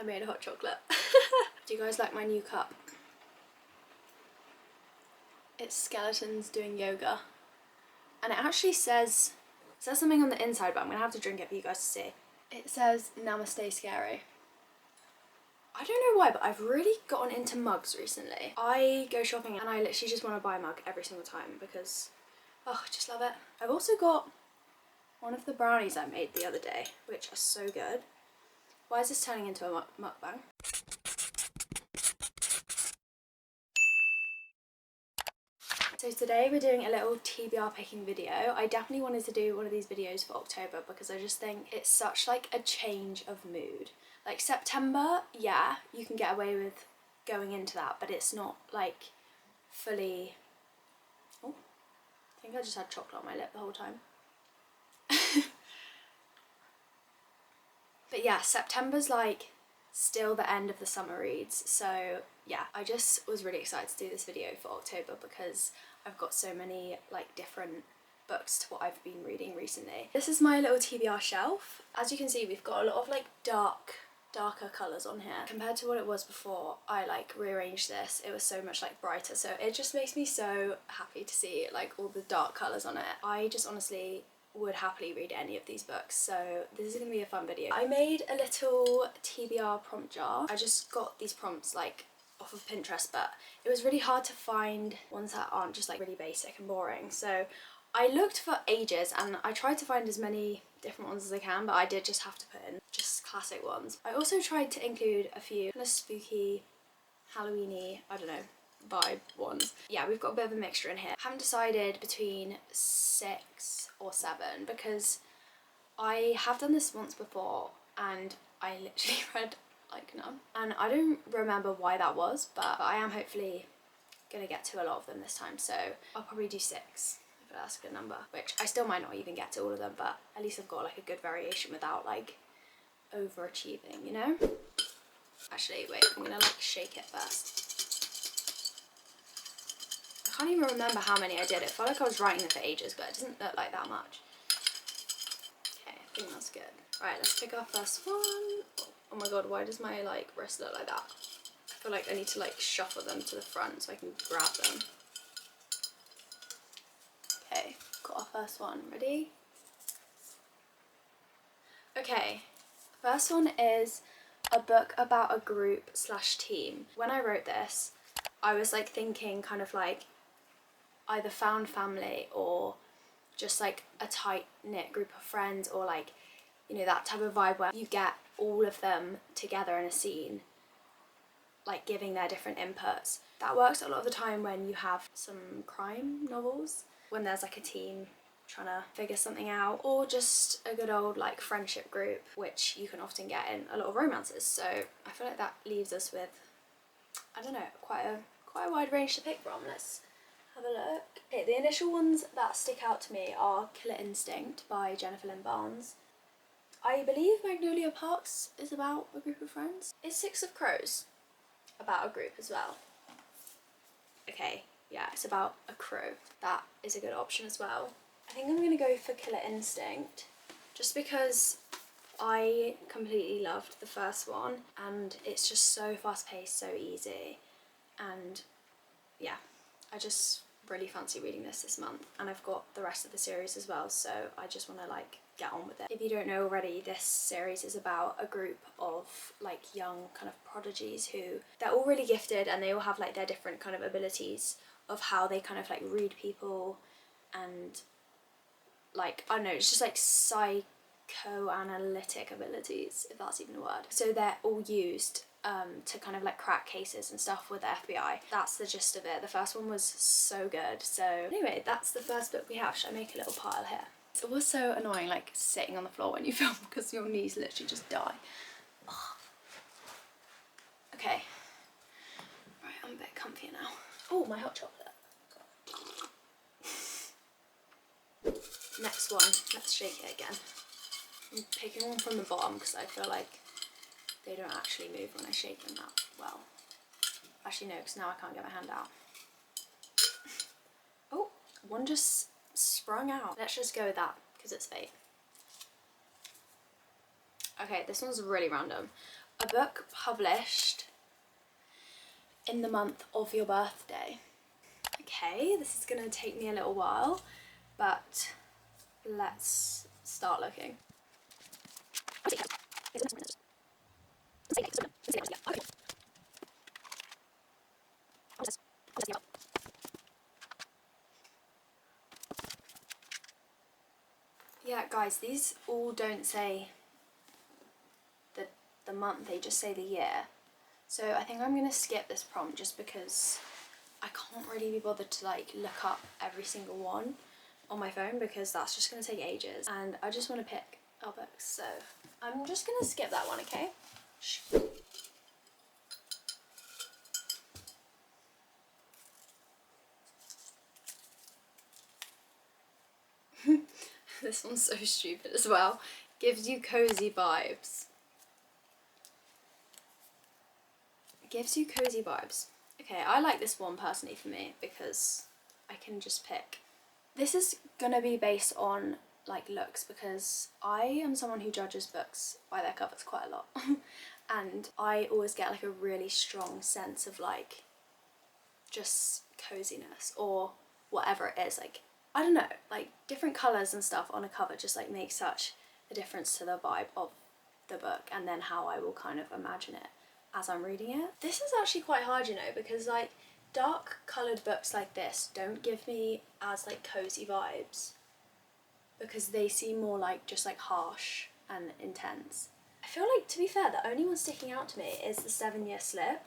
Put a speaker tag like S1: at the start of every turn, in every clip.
S1: I made a hot chocolate. Do you guys like my new cup? It's skeletons doing yoga. And it actually says something on the inside, but I'm gonna have to drink it for you guys to see. It says Namaste Scary. I don't know why, but I've really gotten into mugs recently. I go shopping and I literally just want to buy a mug every single time because, oh, I just love it. I've also got one of the brownies I made the other day, which are so good. Why is this turning into a mukbang? So today we're doing a little TBR picking video. I definitely wanted to do one of these videos for October because I just think it's such like a change of mood. Like September, yeah, you can get away with going into that, but it's not like fully... Oh, I think I just had chocolate on my lip the whole time. But yeah, September's like still the end of the summer reads, so yeah, I just was really excited to do this video for October because I've got so many like different books to what I've been reading recently. This is my little TBR shelf. As you can see, we've got a lot of like darker colours on here. Compared to what it was before I like rearranged this, it was so much like brighter, so it just makes me so happy to see like all the dark colours on it. I just honestly would happily read any of these books, so this is gonna be a fun video. I made a little TBR prompt jar. I just got these prompts like off of Pinterest, but it was really hard to find ones that aren't just like really basic and boring, so I looked for ages and I tried to find as many different ones as I can, but I did just have to put in just classic ones. I also tried to include a few kind of spooky, Halloween-y, I don't know, vibe ones. Yeah, we've got a bit of a mixture in here. I haven't decided between 6 or 7 because I have done this once before and I literally read like none. And I don't remember why that was, but I am hopefully gonna get to a lot of them this time, so I'll probably do 6. That's a good number, which I still might not even get to all of them, but at least I've got like a good variation without like overachieving, you know? Actually, wait, I'm gonna like shake it first. I can't even remember how many I did. It felt like I was writing them for ages, but it doesn't look like that much. Okay, I think that's good. Right, let's pick our first one. Oh my god, why does my like wrist look like that? I feel like I need to like shuffle them to the front so I can grab them. Okay, got our first one. Ready? Okay, first one is a book about a group / team. When I wrote this, I was like thinking kind of like either found family or just like a tight-knit group of friends, or like, you know, that type of vibe where you get all of them together in a scene, like giving their different inputs. That works a lot of the time when you have some crime novels, when there's like a team trying to figure something out, or just a good old like friendship group, which you can often get in a lot of romances. So I feel like that leaves us with, I don't know, quite a wide range to pick from. Let's have a look. Okay, the initial ones that stick out to me are Killer Instinct by Jennifer Lynn Barnes. I believe Magnolia Parks is about a group of friends. Is Six of Crows about a group as well? Okay, yeah, it's about a crew. That is a good option as well. I think I'm gonna go for Killer Instinct just because I completely loved the first one and it's just so fast paced, so easy, and yeah, I just really fancy reading this month, and I've got the rest of the series as well, so I just want to like get on with it. If you don't know already, this series is about a group of like young kind of prodigies who they're all really gifted and they all have like their different kind of abilities of how they kind of like read people, and like, I don't know, it's just like psychoanalytic abilities, if that's even a word. So they're all used to kind of like crack cases and stuff with the FBI. That's the gist of it. The first one was so good. So anyway, that's the first book we have. Should I make a little pile here? It's always so annoying like sitting on the floor when you film because your knees literally just die. Ugh. Okay. Right, I'm a bit comfier now. Oh, my hot chocolate. Next one, let's shake it again. I'm picking one from the bottom because I feel like they don't actually move when I shake them that well. Actually no, because now I can't get my hand out. Oh, one just sprung out. Let's just go with that because it's fate. Okay, this one's really random. A book published in the month of your birthday. Okay, this is gonna take me a little while, but let's start looking. Yeah, guys, these all don't say the month, they just say the year. So I think I'm gonna skip this prompt just because I can't really be bothered to like look up every single one on my phone because that's just gonna take ages, and I just want to pick our books, so I'm just gonna skip that one, okay? This one's so stupid as well. Gives you cozy vibes. Gives you cozy vibes. Okay, I like this one personally for me because I can just pick. This is gonna be based on like looks because I am someone who judges books by their covers quite a lot. And I always get like a really strong sense of like just coziness or whatever it is. Like, I don't know, like different colours and stuff on a cover just like make such a difference to the vibe of the book and then how I will kind of imagine it as I'm reading it. This is actually quite hard, you know, because like dark coloured books like this don't give me as like cozy vibes because they seem more like just like harsh and intense. I feel like, to be fair, the only one sticking out to me is the 7-Year Slip.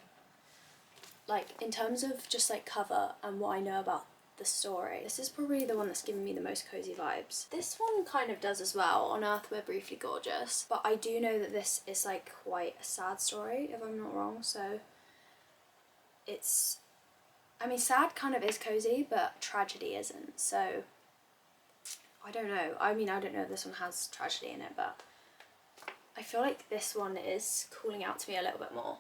S1: Like in terms of just like cover and what I know about the story, this is probably the one that's given me the most cozy vibes. This one kind of does as well, On Earth We're Briefly Gorgeous, but I do know that this is like quite a sad story if I'm not wrong, so it's, I mean, sad kind of is cozy but tragedy isn't, so I don't know. I mean, I don't know if this one has tragedy in it, but I feel like this one is calling out to me a little bit more.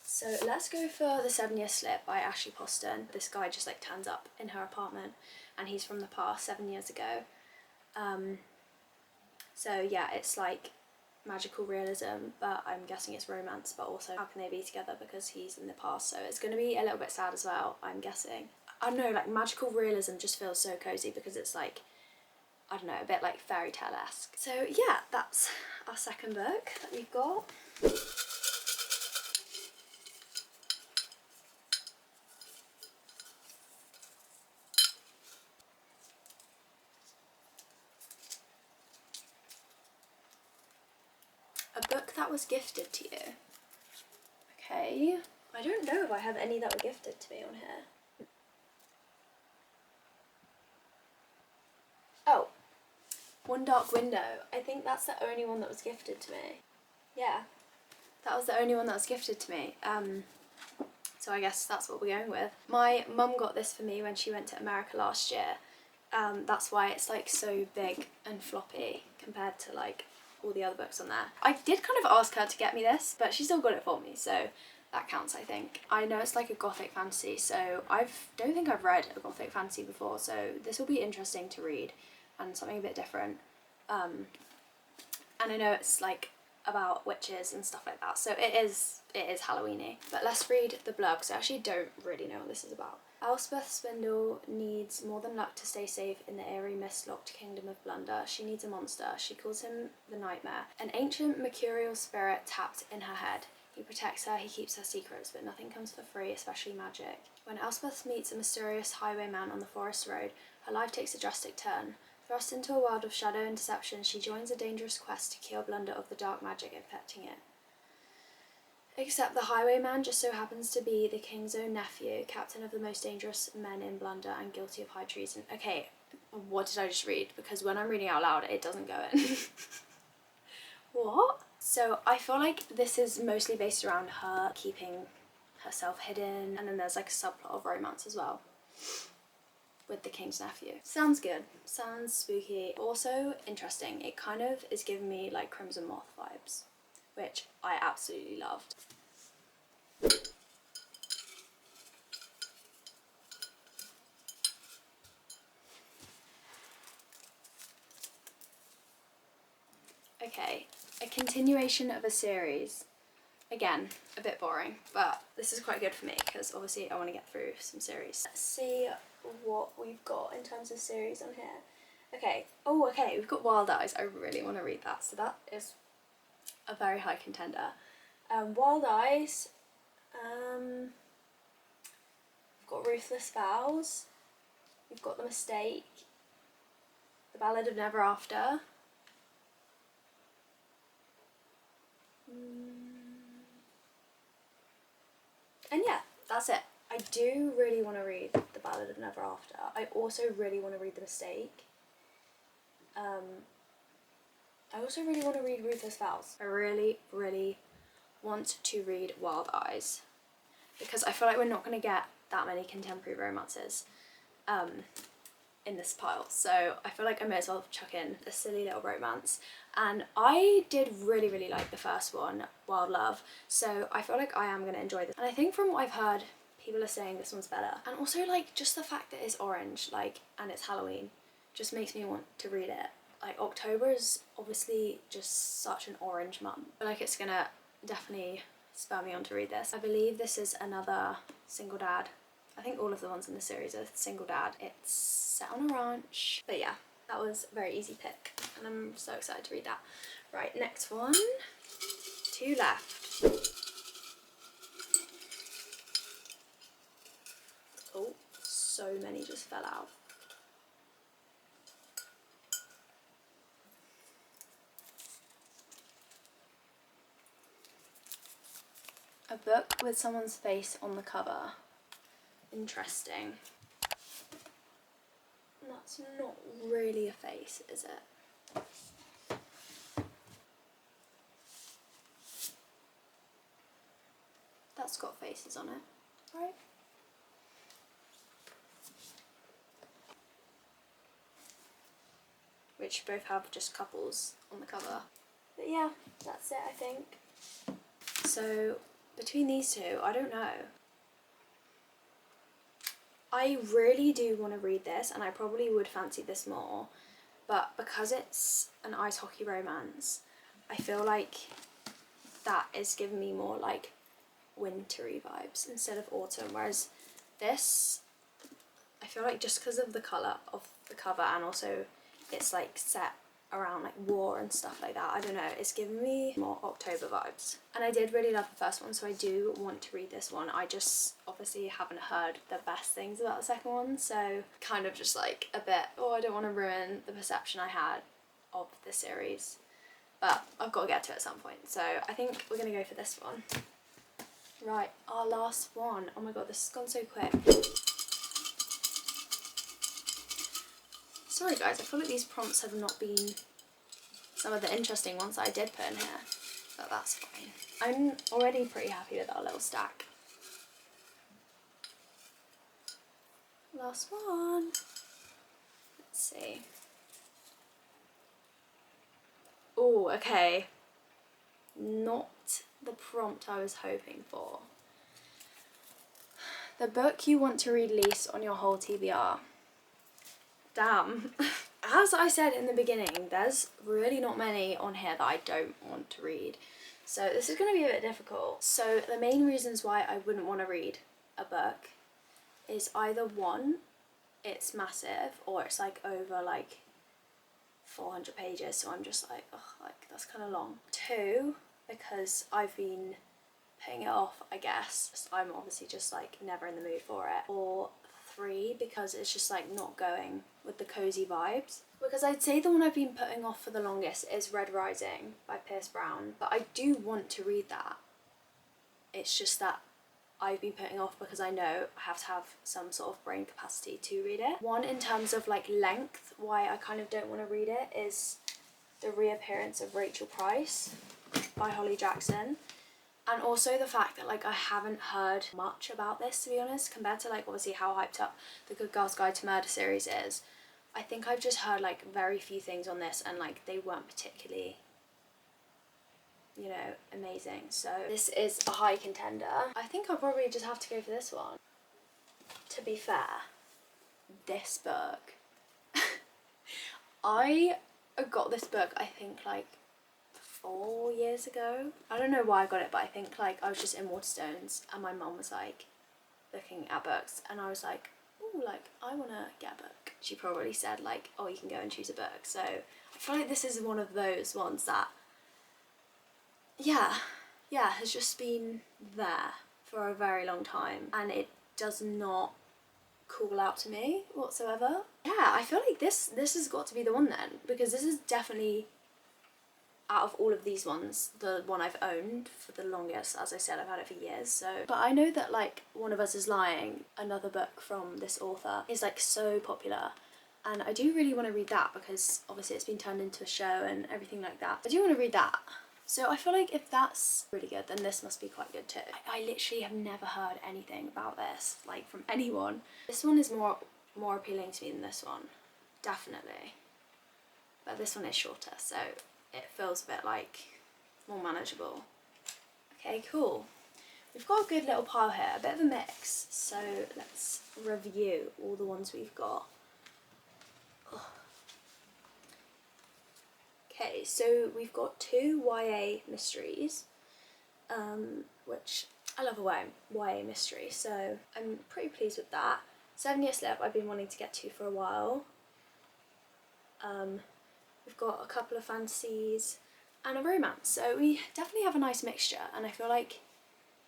S1: So let's go for The 7-Year Slip by Ashley Poston. This guy just like turns up in her apartment and he's from the past 7 years ago. So yeah, it's like magical realism, but I'm guessing it's romance, but also how can they be together because he's in the past, so it's going to be a little bit sad as well, I'm guessing. I don't know, like magical realism just feels so cozy because it's like, I don't know, a bit like fairy tale-esque. So yeah, that's our second book that we've got. A book that was gifted to you. Okay, I don't know if I have any that were gifted to me on here. Oh, One Dark Window. I think that's the only one that was gifted to me. Yeah, that was the only one that was gifted to me. So I guess that's what we're going with. My mum got this for me when she went to America last year. That's why it's like so big and floppy compared to like all the other books on there. I did kind of ask her to get me this, but she still got it for me, so that counts, I think. I know it's like a gothic fantasy, so don't think I've read a gothic fantasy before, so this will be interesting to read and something a bit different. And I know it's like about witches and stuff like that, so it is Halloweeny. But let's read the blurb because I actually don't really know what this is about. Elspeth Spindle needs more than luck to stay safe in the airy mist-locked kingdom of Blunder. She needs a monster. She calls him the Nightmare, an ancient mercurial spirit tapped in her head. He protects her, he keeps her secrets, but nothing comes for free, especially magic. When Elspeth meets a mysterious highwayman on the forest road, her life takes a drastic turn. Thrust into a world of shadow and deception, she joins a dangerous quest to cure Blunder of the dark magic infecting it. Except the highwayman just so happens to be the king's own nephew, captain of the most dangerous men in Blunder and guilty of high treason. Okay, what did I just read? Because when I'm reading out loud, it doesn't go in. What? So I feel like this is mostly based around her keeping herself hidden, and then there's like a subplot of romance as well with the king's nephew. Sounds good. Sounds spooky. Also interesting. It kind of is giving me like Crimson Moth vibes, which I absolutely loved. Okay, a continuation of a series. Again, a bit boring, but this is quite good for me because obviously I want to get through some series. Let's see what we've got in terms of series on here. Okay, oh okay, we've got Wild Eyes. I really want to read that, so that is a very high contender. Wild Eyes, we've got Ruthless Vows, we've got The Mistake, The Ballad of Never After, and yeah, that's it. I do really want to read The Ballad of Never After. I also really want to read The Mistake. I also really want to read Ruthless Vows. I really, really want to read Wild Eyes because I feel like we're not going to get that many contemporary romances in this pile, so I feel like I may as well chuck in a silly little romance. And I did really, really like the first one, Wild Love, so I feel like I am going to enjoy this. And I think from what I've heard, people are saying this one's better. And also like just the fact that it's orange, like, and it's Halloween just makes me want to read it. Like October is obviously just such an orange month. I feel like it's gonna definitely spur me on to read this. I believe this is another single dad. I think all of the ones in the series are single dad. It's set on a ranch. But yeah, that was a very easy pick and I'm so excited to read that. Right, next one. 2 left. Oh, so many just fell out. A book with someone's face on the cover. Interesting. That's not really a face, is it? That's got faces on it, right? Which both have just couples on the cover. But yeah, that's it, I think. So between these two, I don't know. I really do want to read this and I probably would fancy this more, but because it's an ice hockey romance, I feel like that is giving me more like wintry vibes instead of autumn, whereas this, I feel like just because of the colour of the cover and also it's like set around like war and stuff like that, I don't know, it's giving me more October vibes. And I did really love the first one, so I do want to read this one. I just obviously haven't heard the best things about the second one, so kind of just like a bit, oh, I don't want to ruin the perception I had of the series, but I've got to get to it at some point, so I think we're gonna go for this one. Right, our last one. Oh my god, this has gone so quick. Sorry guys, I feel like these prompts have not been some of the interesting ones that I did put in here, but that's fine. I'm already pretty happy with our little stack. Last one. Let's see. Oh, okay. Not the prompt I was hoping for. The book you want to read least on your whole TBR. Damn. As I said in the beginning, there's really not many on here that I don't want to read. So this is going to be a bit difficult. So the main reasons why I wouldn't want to read a book is either one, it's massive, or it's like over like 400 pages, so I'm just like, oh, like that's kind of long. 2, because I've been putting it off, I guess. I'm obviously just like never in the mood for it. Or 3, because it's just like not going with the cozy vibes. Because I'd say the one I've been putting off for the longest is Red Rising by Pierce Brown, but I do want to read that. It's just that I've been putting off because I know I have to have some sort of brain capacity to read it. One, in terms of like length, why I kind of don't want to read it is the reappearance of Rachel Price by Holly Jackson. And also the fact that like I haven't heard much about this, to be honest, compared to like obviously how hyped up the Good Girls Guide to Murder series is. I think I've just heard like very few things on this and like they weren't particularly, you know, amazing. So this is a high contender. I think I'll probably just have to go for this one. To be fair, this book, I got this book I think like 4 years ago. I don't know why I got it, but I think like I was just in Waterstones and my mum was like looking at books and I was like, oh, like I want to get a book. She probably said like, oh, you can go and choose a book. So I feel like this is one of those ones that, yeah, has just been there for a very long time and it does not call out to me whatsoever. Yeah, I feel like this has got to be the one then, because this is definitely, out of all of these ones, the one I've owned for the longest. As I said, I've had it for years, so. But I know that like One of Us Is Lying, another book from this author, is like so popular. And I do really want to read that because obviously it's been turned into a show and everything like that. I do want to read that. So I feel like if that's really good, then this must be quite good too. I literally have never heard anything about this, like from anyone. This one is more appealing to me than this one, definitely. But this one is shorter, so it feels a bit like more manageable. Okay, cool. We've got a good little pile here, a bit of a mix. So let's review all the ones we've got. Okay, so we've got 2 YA mysteries, which I love a YA mystery, so I'm pretty pleased with that. 7 Year Slip I've been wanting to get to for a while. We've got a couple of fantasies and a romance, so we definitely have a nice mixture, and I feel like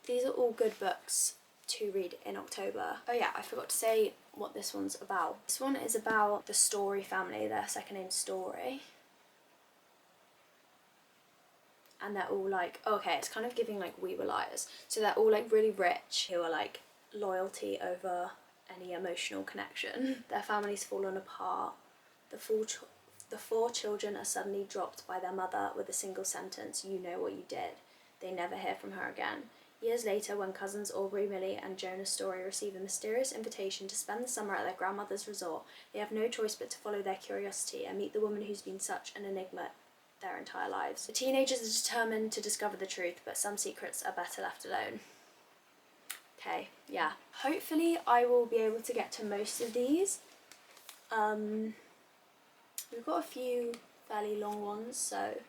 S1: these are all good books to read in October. Oh yeah, I forgot to say what this one's about. This one is about the Story family, their second name Story. And they're all like, okay, it's kind of giving like We Were Liars. So they're all like really rich who are like loyalty over any emotional connection. Their family's fallen apart. The 4 children are suddenly dropped by their mother with a single sentence, "You know what you did." They never hear from her again. Years later, when cousins Aubrey, Millie and Jonah Story receive a mysterious invitation to spend the summer at their grandmother's resort, they have no choice but to follow their curiosity and meet the woman who's been such an enigma their entire lives. The teenagers are determined to discover the truth, but some secrets are better left alone. Okay, yeah. Hopefully I will be able to get to most of these. We've got a few fairly long ones, so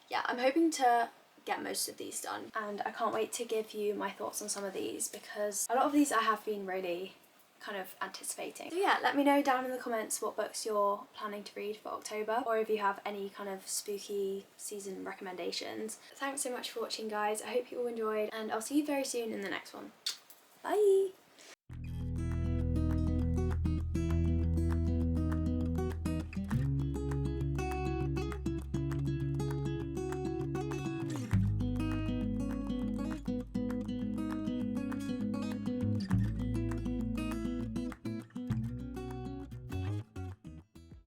S1: yeah, I'm hoping to get most of these done. And I can't wait to give you my thoughts on some of these because a lot of these I have been really kind of anticipating. So yeah, let me know down in the comments what books you're planning to read for October, or if you have any kind of spooky season recommendations. Thanks so much for watching, guys. I hope you all enjoyed, and I'll see you very soon in the next one. Bye!